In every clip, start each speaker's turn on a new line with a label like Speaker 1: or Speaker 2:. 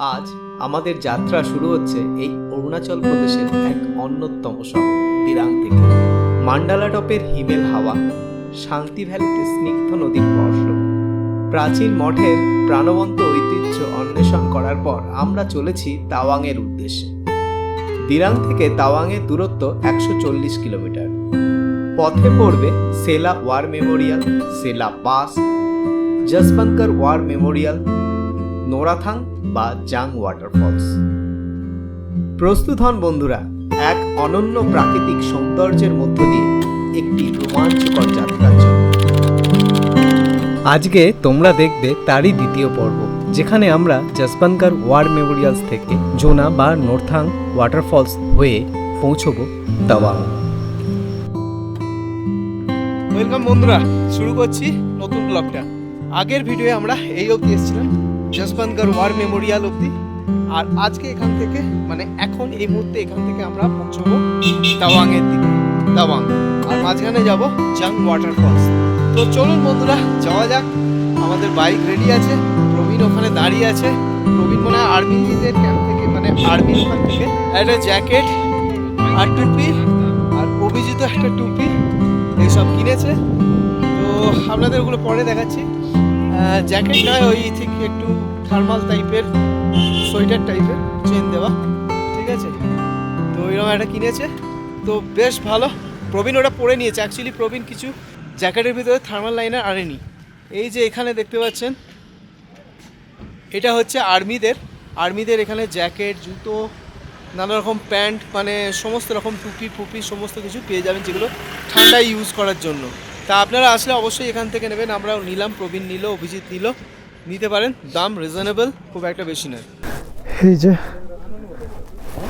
Speaker 1: আজ আমাদের যাত্রা শুরু হচ্ছে এই অরুণাচল প্রদেশের এক অন্যতম শহর দিরাং থেকে। মান্ডালা টপের হিমেল হাওয়া, শান্তি ভ্যালিতে স্নিগ্ধ নদীর স্পর্শ, প্রাচীন মঠের প্রাণবন্ত ঐতিহ্য অন্বেষণ করার পর আমরা চলেছি তাওয়াংয়ের উদ্দেশ্যে। দিরাং থেকে তাওয়াংয়ের দূরত্ব 140 কিলোমিটার। পথে পড়বে সেলা ওয়ার মেমোরিয়াল, সেলা পাস, জসবনকর ওয়ার মেমোরিয়াল, নোরাথাং বা জাং ওয়াটারফলস। প্রস্তুত হন বন্ধুরা এক অনন্য প্রাকৃতিক সৌন্দর্যের মধ্য দিয়ে একটি রোমাঞ্চকর যাত্রার জন্য। আজকে তোমরা দেখবে তারই দ্বিতীয় পর্ব, যেখানে আমরা জসবনকর ওয়ার মেমোরিয়ালস থেকে জোনা বা নোরথাং ওয়াটারফলস হয়ে পৌঁছবো তাওয়াং। ওয়েলকাম বন্ধুরা, শুরু করছি নতুন ব্লগটা। আগের ভিডিওয়ে আমরা এই অবধি এসেছিলাম, জসবনকর ওয়ার মেমোরিয়াল অবধি। আর আজকে এখান থেকে এখন এই মুহূর্তে এখান থেকে আমরা পৌঁছবো তাওয়াংয়ের দিকে, তাওয়াং। আর মাঝখানে যাব জাং ওয়াটারফলস। তো চলুন বন্ধুরা যাওয়া যাক। আমাদের বাইক রেডি আছে, প্রবীণ ওখানে দাঁড়িয়ে আছে। প্রবীণ মনে হয় আর্মিদের ক্যাম্প থেকে আর্মির ওখান থেকে একটা জ্যাকেট আর টুপি, আর অভিজিৎ একটা টুপি এইসব কিনেছে। তো আপনাদের ওগুলো পরে দেখাচ্ছি। জ্যাকেট নয়, ওই ঠিক একটু থার্মাল টাইপের, সোয়েটার টাইপের, চেন দেওয়া, ঠিক আছে। তো এরকম একটা কিনেছে, তো বেশ ভালো। প্রবীণ ওটা পরে নিয়েছে। অ্যাকচুয়ালি প্রবীণ কিছু জ্যাকেটের ভিতরে থার্মাল লাইনার আনেনি। এই যে এখানে দেখতে পাচ্ছেন, এটা হচ্ছে আর্মিদের এখানে জ্যাকেট, জুতো, নানা রকম প্যান্ট, সমস্ত রকম টুপি ফুপি সমস্ত কিছু পেয়ে যাবেন, যেগুলো ঠান্ডায় ইউজ করার জন্য। তা আপনারা আসলে অবশ্যই এখান থেকে নেবেন। আমরাও নিলাম, প্রবীণ নিল, অভিজিৎ নিল, নিতে পারেন। দাম রিজনেবল, খুব একটা বেশি নয়।
Speaker 2: এই যে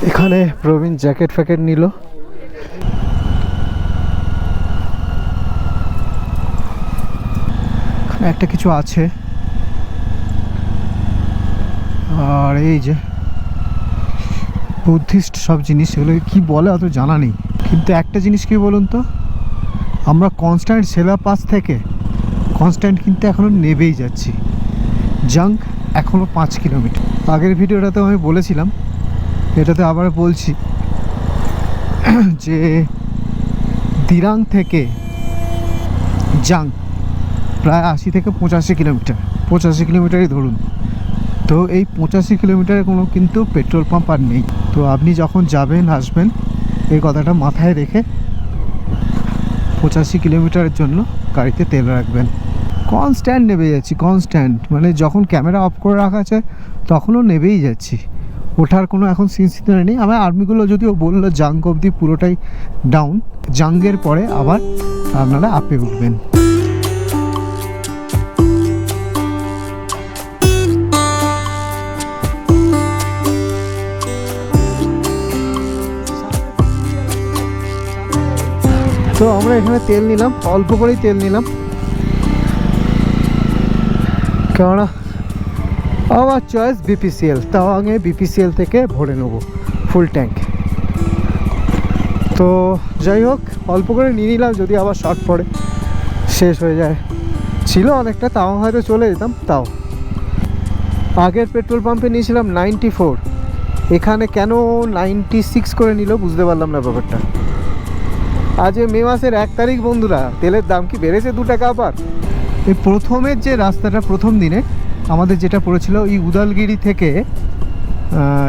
Speaker 2: এখানে প্রবীণ জ্যাকেট ফ্যাকেট নিল। একটা কিছু আছে। আর এই যে বুদ্ধিস্ট সব জিনিস, সেগুলোকে কী বলে অত জানা নেই। কিন্তু একটা জিনিস কি বলুন তো, আমরা কনস্ট্যান্ট সেলা পাস থেকে কনস্ট্যান্ট কিন্তু এখনও নেবেই যাচ্ছি। জাং এখনও 5 কিলোমিটার। আগের ভিডিওটাতে আমি বলেছিলাম, এটাতে আবার বলছি যে দিরাং থেকে জাং প্রায় 80 থেকে 85 কিলোমিটার, 85 কিলোমিটারই ধরুন। তো এই 85 কিলোমিটারে কোনো কিন্তু পেট্রোল পাম্প আর নেই। তো আপনি যখন যাবেন আসবেন এই কথাটা মাথায় রেখে 85 কিলোমিটারের জন্য গাড়িতে তেল রাখবেন। কনস্ট্যান্ট নেবে যাচ্ছি, কনস্ট্যান্ট, যখন ক্যামেরা অফ করে রাখা আছে তখনও নেবেই যাচ্ছি। ওঠার কোনো এখন সিনসিনারি নেই। আমার আর্মিগুলো যদিও বললো জাং অবধি পুরোটাই ডাউন, জাঙ্গের পরে আবার আপনারা আপে উঠবেন। তো আমরা এখানে তেল নিলাম, অল্প করেই তেল নিলাম, কেননা আমার চয়েস বিপিসিএল। তাওয়াংয়ে বিপিসিএল থেকে ভরে নেবো ফুল ট্যাঙ্ক। তো যাই হোক, অল্প করে নিয়ে নিলাম, যদি আবার শর্ট পড়ে শেষ হয়ে যায়। ছিল অনেকটা, তাওয়াং হয়তো চলে যেতাম। তাও আগের পেট্রোল পাম্পে নিয়েছিলাম 94, এখানে কেন 96 করে নিল বুঝতে পারলাম না ব্যাপারটা। আজ মে মাসের 1 তারিখ বন্ধুরা, তেলের দাম কি বেড়েছে 2 টাকা আবার। এই প্রথমের যে রাস্তাটা, প্রথম দিনে আমাদের যেটা পড়েছিল ওই উদালগিরি থেকে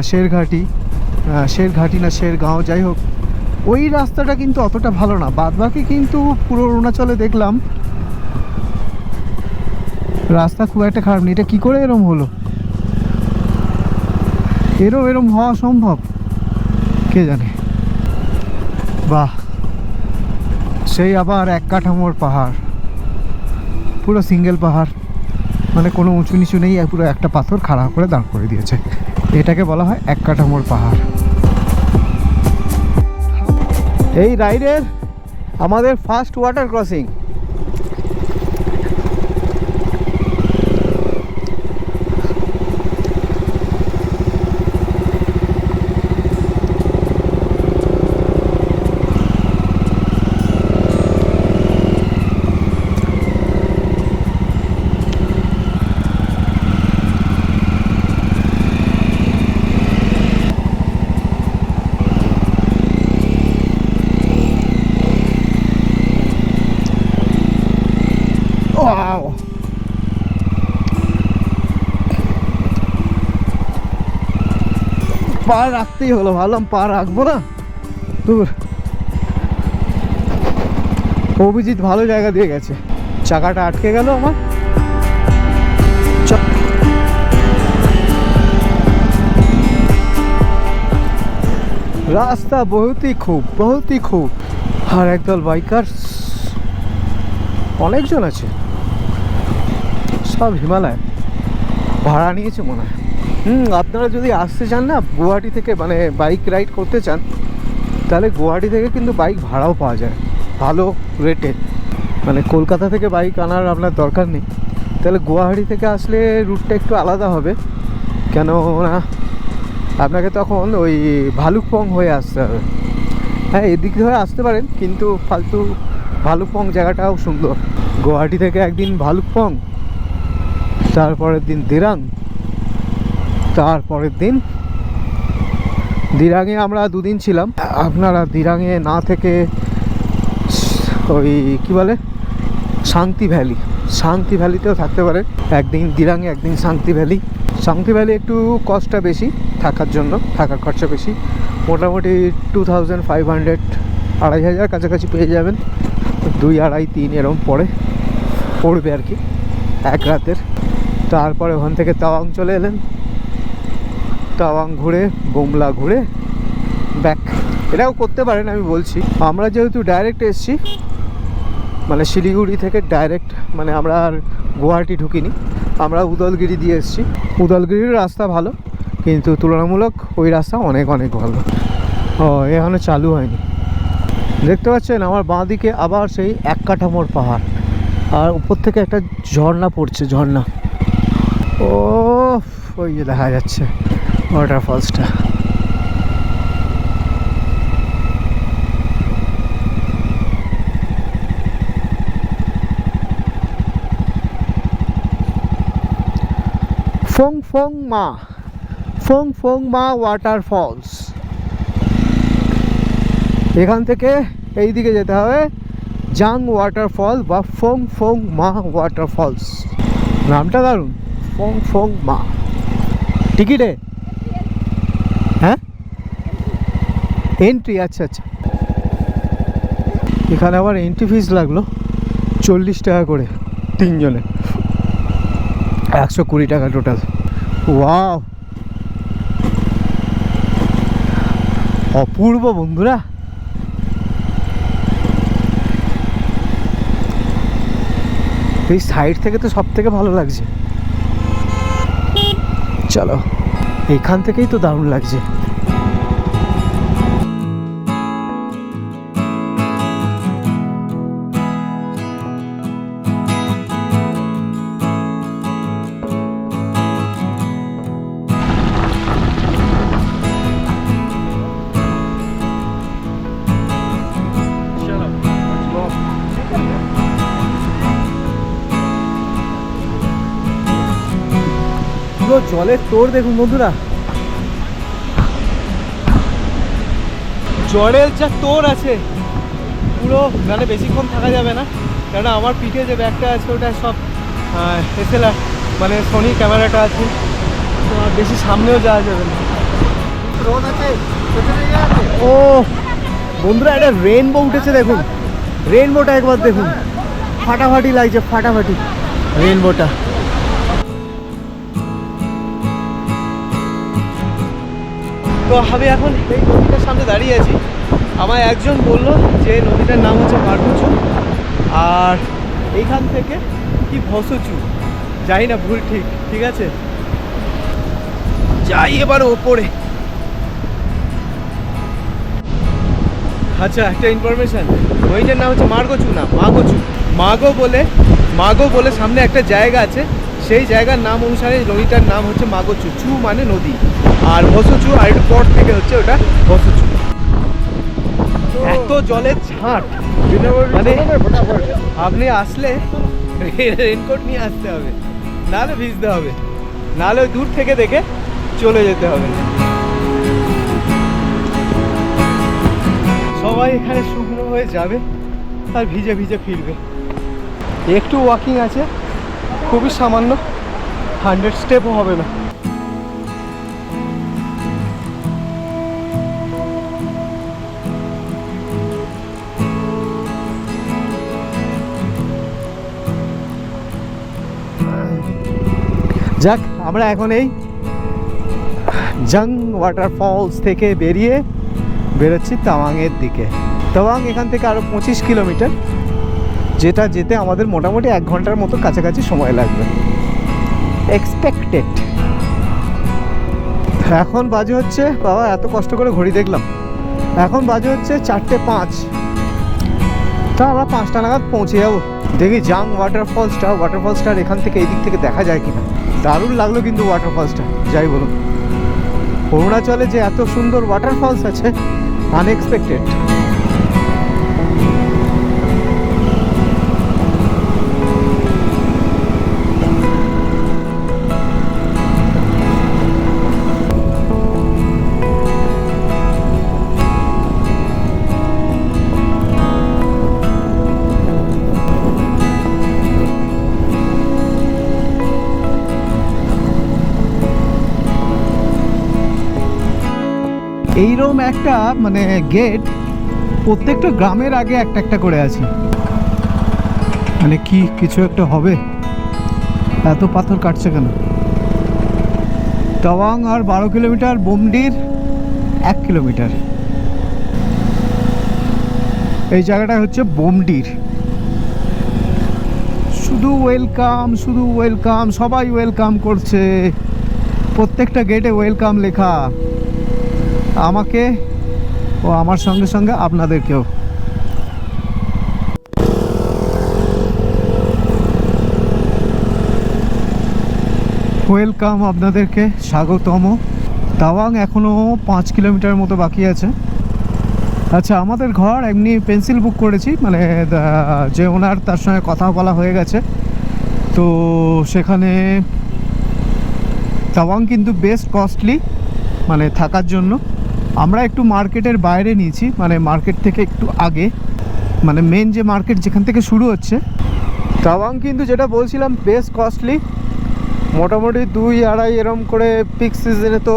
Speaker 2: শেরঘাটি না শেরগাঁও, যাই হোক, ওই রাস্তাটা কিন্তু অতটা ভালো না। বাদবাকি কিন্তু পুরো অরুণাচলে দেখলাম রাস্তা খুব একটা খারাপ নেই। এটা কী করে এরম হলো? এরম হওয়া সম্ভব কে জানে। বাহ, সেই আবার এক কাঠামোর পাহাড়, পুরো সিঙ্গেল পাহাড়, কোনো উঁচু নিচু নেই, পুরো একটা পাথর খাড়া করে দাঁড় করে দিয়েছে। এটাকে বলা হয় এক কাঠামোর পাহাড়। এই রাইডের আমাদের ফার্স্ট ওয়াটার ক্রসিং। পা রাখতেই হলো, ভাবলাম পা রাখবো না। দূর। অভিজিৎ ভালো জায়গা দিয়ে গেছে, চাকাটা আটকে গেল আমার। রাস্তা বহুত হি খুব। আর একদল বাইকার, অনেকজন আছে, সব হিমালয় ভাড়া নিয়েছে মনে হয়। আপনারা যদি আসতে চান না গুয়াহাটি থেকে, মানে বাইক রাইড করতে চান, তাহলে গুয়াহাটি থেকে কিন্তু বাইক ভাড়াও পাওয়া যায় ভালো রেটে। মানে কলকাতা থেকে বাইক আনার আপনার দরকার নেই, তাহলে গুয়াহাটি থেকে আসলে রুটটা একটু আলাদা হবে। কেননা আপনাকে তখন ওই ভালুকপং হয়ে আসতে হবে। হ্যাঁ, এদিক হয়ে আসতে পারেন, কিন্তু ফালতু ভালুকপং জায়গাটাও সুন্দর। গুয়াহাটি থেকে একদিন ভালুকপং, তারপরের দিন দিরাং, তারপরের দিন দিরাঙে আমরা দুদিন ছিলাম। আপনারা দিরাঙে না থেকে ওই কি বলে শান্তি ভ্যালিতেও থাকতে পারেন। একদিন দিরাঙে, একদিন শান্তি ভ্যালি একটু কস্টটা বেশি থাকার জন্য, থাকার খরচা বেশি, মোটামুটি 2500, 2500 কাছাকাছি পেয়ে যাবেন। 2, 2.5, 3 এরকম পড়বে আর কি এক রাতের। তারপরে ওখান থেকে তাওয়াং চলে এলেন, তাওয়াং ঘুরে বোমলা ঘুরে ব্যাক। এটাও করতে পারেন, আমি বলছি। আমরা যেহেতু ডাইরেক্ট এসছি, মানে শিলিগুড়ি থেকে ডাইরেক্ট, মানে আমরা আর গুয়াহাটি ঢুকিনি, আমরা উদলগিরি দিয়ে এসেছি। উদলগিরির রাস্তা ভালো, কিন্তু তুলনামূলক ওই রাস্তা অনেক ভালো। এখনো চালু হয়নি। দেখতে পাচ্ছেন আমার বাঁ দিকে আবার সেই এক কাঠামোর পাহাড়, আর উপর থেকে একটা ঝর্ণা পড়ছে, ঝর্ণা। ওই যে দেখা যাচ্ছে ওয়াটারফলসটা। ফং মা ওয়াটারফলস। এখান থেকে এই দিকে যেতে হবে জাং ওয়াটারফল বা ফং মা ওয়াটারফলস। নামটা দারুণ, ফং মা। টিকিটে? হ্যাঁ, এন্ট্রি। আচ্ছা। এখানে আবার এন্ট্রি ফিস লাগলো 40 টাকা করে, 3 জনে, 120 টাকা টোটাল। ওয়াও, অপূর্ব বন্ধুরা। এই সাইড থেকে তো সব থেকে ভালো লাগছে। চলো, এখান থেকেই তো দারুণ লাগছে। জলের তোর দেখুন বন্ধুরা,
Speaker 1: জলের যা তোর আছে পুরো, মানে বেশিক্ষণ থাকা যাবে না, কেননা আমার পিঠে যে ব্যাগটা আছে ওটা সব এসএলআর, মানে সোনি ক্যামেরাটা আছে, তো আর বেশি সামনেও যাওয়া যাবে না।
Speaker 2: ও বন্ধুরা, এটা রেইনবো উঠেছে দেখুন, রেইনবোটা একবার দেখুন, ফাটাফাটি লাগছে, ফাটাফাটি রেইনবোটা।
Speaker 1: তো আমি এখন এই নদীটার সামনে দাঁড়িয়ে আছি। আমায় একজন বললো যে নদীটার নাম হচ্ছে মারকুচু, আর এইখান থেকে কি ভসচু, যাই না ভুল ঠিক আছে। যাই এবার ওপরে। আচ্ছা, একটা ইনফরমেশান, নদীটার নাম হচ্ছে মারগোচু না মাগোচু। মাগো বলে সামনে একটা জায়গা আছে, সেই জায়গার নাম অনুসারে নদীটার নাম হচ্ছে মাগোচু। চু মানে নদী, আর ভসচু আর একটু পর থেকে হচ্ছে ওটা ভসচু। এত জলের ছাট, মানে আপনি আসলে রেনকোট নিয়ে আসতে হবে, নাহলে ভিজতে হবে, নাহলে দূর থেকে দেখে চলে যেতে হবে। সবাই এখানে শুকনো হয়ে যাবে আর ভিজে ফিরবে। একটু ওয়াকিং আছে, খুবই সামান্য, 100 স্টেপও হবে না।
Speaker 2: যাক, আমরা এখন এই জাং ওয়াটারফলস থেকে বেরোচ্ছি তাওয়াংয়ের দিকে। তাওয়াং এখান থেকে আরও 25 কিলোমিটার, যেটা যেতে আমাদের মোটামুটি 1 ঘন্টার মতো কাছাকাছি সময় লাগবে এক্সপেক্টেড। এখন বাজে হচ্ছে, বাবা এত কষ্ট করে ঘড়ি দেখলাম, এখন বাজে হচ্ছে 4:05। তা আমরা 5টা নাগাদ পৌঁছে যাবো। দেখি জাং ওয়াটারফলসটা এখান থেকে এই দিক থেকে দেখা যায় কিনা। দারুণ লাগলো কিন্তু ওয়াটারফলসটা, যাই বলুন। অরুণাচলে যে এত সুন্দর ওয়াটারফলস আছে, আনএক্সপেক্টেড। এইরকম একটা মানে গেট প্রত্যেকটা গ্রামের আগে একটা একটা করে আছে। মানে কি কিছু একটা হবে, এত পাথর কাটছে কেন? তাওয়াং আর 12 কিলোমিটার, বোমডির 1 কিলোমিটার। এই জায়গাটা হচ্ছে বোমডির। শুধু ওয়েলকাম, সবাই ওয়েলকাম করছে, প্রত্যেকটা গেটে ওয়েলকাম লেখা, আমাকে ও আমার সঙ্গে সঙ্গে আপনাদেরকেও। ওয়েলকাম, আপনাদেরকে স্বাগতম। তাওয়াং এখনও 5 কিলোমিটার মতো বাকি আছে। আচ্ছা, আমাদের ঘর এমনি পেন্সিল বুক করেছি, মানে যে ওনার, তার সঙ্গে কথা বলা হয়ে গেছে। তো সেখানে তাওয়াং কিন্তু বেস্ট কস্টলি মানে থাকার জন্য। আমরা একটু মার্কেটের বাইরে নিয়েছি, মানে মার্কেট থেকে একটু আগে, মানে মেন যে মার্কেট যেখান থেকে শুরু হচ্ছে। তাওয়াং কিন্তু যেটা বলছিলাম বেস্ট কস্টলি, মোটামুটি 2-2.5 এরম করে। পিক সিজনে তো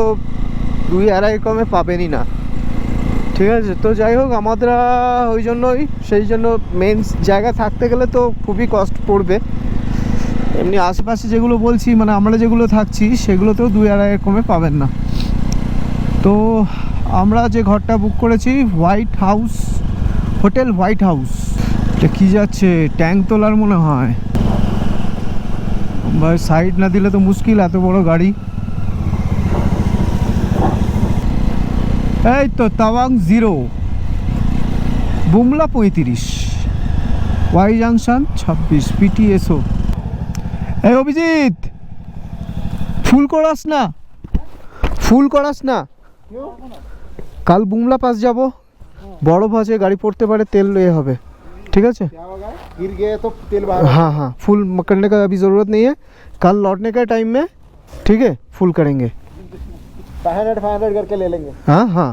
Speaker 2: 2-2.5 কমে পাবেনই না, ঠিক আছে। তো যাই হোক, আমরা সেই জন্য মেন জায়গা থাকতে গেলে তো খুবই কস্ট পড়বে। এমনি আশেপাশে যেগুলো বলছি, মানে আমরা যেগুলো থাকছি সেগুলোতেও 2-2.5 কমে পাবেন না। তো আমরা যে ঘরটা বুক করেছি, হোটেল হোয়াইট হাউস। এটা কি যাচ্ছে, ট্যাঙ্ক তোলার মনে হয়। ভাই সাইড না দিলে তো মুশকিল, এত বড় গাড়ি। এই তো তাওয়াং 0, বুমলা 35, ওয়াই জাংশন 26, পিটিএসও। এই অভিজিৎ, ফুল করাস না, কাল বুমলা পাস যাব, বড় বাজে গাড়ি পড়তে পারে, तेल ले হবে, ठीक है।
Speaker 3: गिर गए तो तेल बाहर।
Speaker 2: हाँ, फुल करने का अभी ज़रूरत नहीं है, कल लौटने का टाइम में, ठीक है, फुल करेंगे।
Speaker 3: 500 करके ले लेंगे।
Speaker 2: हाँ।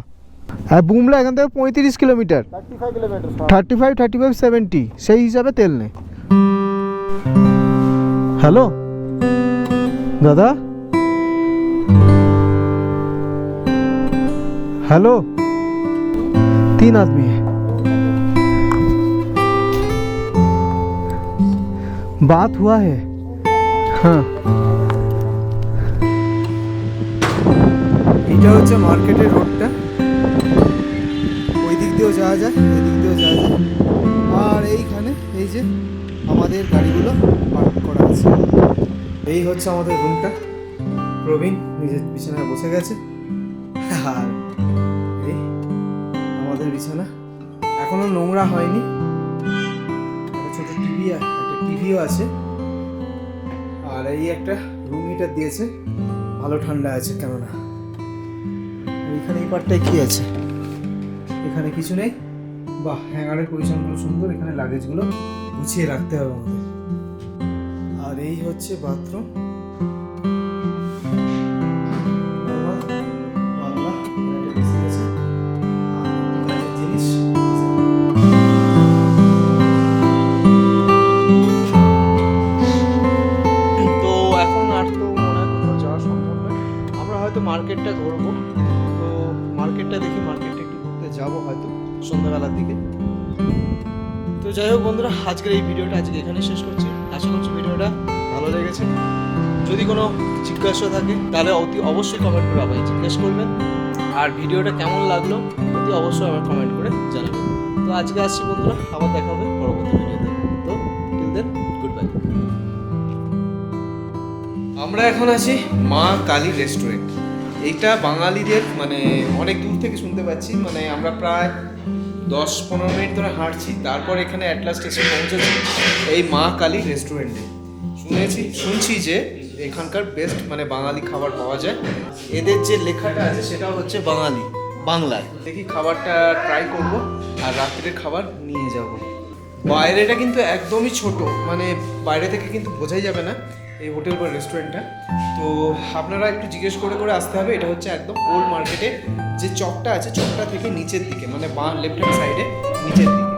Speaker 2: বুমলা এখান থেকে 35 কিলোমিটার,
Speaker 3: 35 किलोमीटर।
Speaker 2: 35, 70 সেই হিসাবে তেল নেই। हेलो दादा, हेलो, 3 आदमी है। बात हुआ है, हाँ। এটা হচ্ছে মার্কেটের রোডটা, ওই দিক দিয়েও যাওয়া যায়, এই দিক দিয়েও যাওয়া যায়। আর এইখানে এই যে আমাদের গাড়িগুলো পার্ক করা আছে। এই হচ্ছে আমাদের রুমটা। প্রবীণ নিজের বিছানায় বসে গেছে, আর এই আমাদের বিছানা এখনো নোংরা হয়নি। একটা ছোট টিভিও আছে, আর এই একটা রুম হিটার দিয়েছে, ভালো ঠান্ডা আছে কেননা। এইখানে এই পার্টটায় কি আছে, এখানে কিছু নেই। বাহ, হ্যাঙ্গারের পজিশনগুলো সুন্দর, এখানে লাগেজগুলো গুছিয়ে রাখতে হবে আমাদের। আর এই হচ্ছে বাথরুম, জিনিস। তো এখন আর তো মনে হয় কোথাও যাওয়া সম্ভব নয়, আমরা হয়তো মার্কেটটা ঘুরবো। তো মার্কেটটা দেখি, মার্কেটটা একটু ঘুরতে যাবো হয়তো সন্ধ্যাবেলার দিকে। তো যাই হোক বন্ধুরা, আজকের এই ভিডিওটা এখানে শেষ করছি। আশা করছি ভিডিওটা ভালো লেগেছে।
Speaker 1: যদি কোনো জিজ্ঞাসা থাকে তাহলে অতি অবশ্যই কমেন্ট করে আমায় জিজ্ঞেস করবেন। আর ভিডিওটা কেমন লাগলো অতি অবশ্যই আমার কমেন্ট করে জানাবেন। তো আজকে আসছি বন্ধুরা, আবার দেখা হবে পরবর্তী ভিডিওতে। তো টিল দেন গুড বাই। আমরা এখন আছি মা কালী রেস্টুরেন্ট। এইটা বাঙালিদের মানে অনেক দূর থেকে শুনতে পাচ্ছি, মানে আমরা প্রায় 10-15 মিনিট ধরে হাঁটছি, তারপর এখানে অ্যাটলাস্ট এসে পৌঁছেছি এই মা কালী রেস্টুরেন্টে। শুনছি যে এখানকার বেস্ট মানে বাঙালি খাবার পাওয়া যায়। এদের যে লেখাটা আছে সেটা হচ্ছে বাংলায়। দেখি খাবারটা ট্রাই করব আর রাত্রের খাবার নিয়ে যাব। বাইরেটা কিন্তু একদমই ছোট, মানে বাইরে থেকে কিন্তু বোঝাই যাবে না এই হোটেল বা রেস্টুরেন্টটা। তো আপনারা একটু জিজ্ঞেস করে করে আসতে হবে। এটা হচ্ছে একদম ওল্ড মার্কেটে যে চকটা আছে, চকটা থেকে নিচের দিকে, মানে লেফট হ্যান্ড সাইডে নিচের দিকে।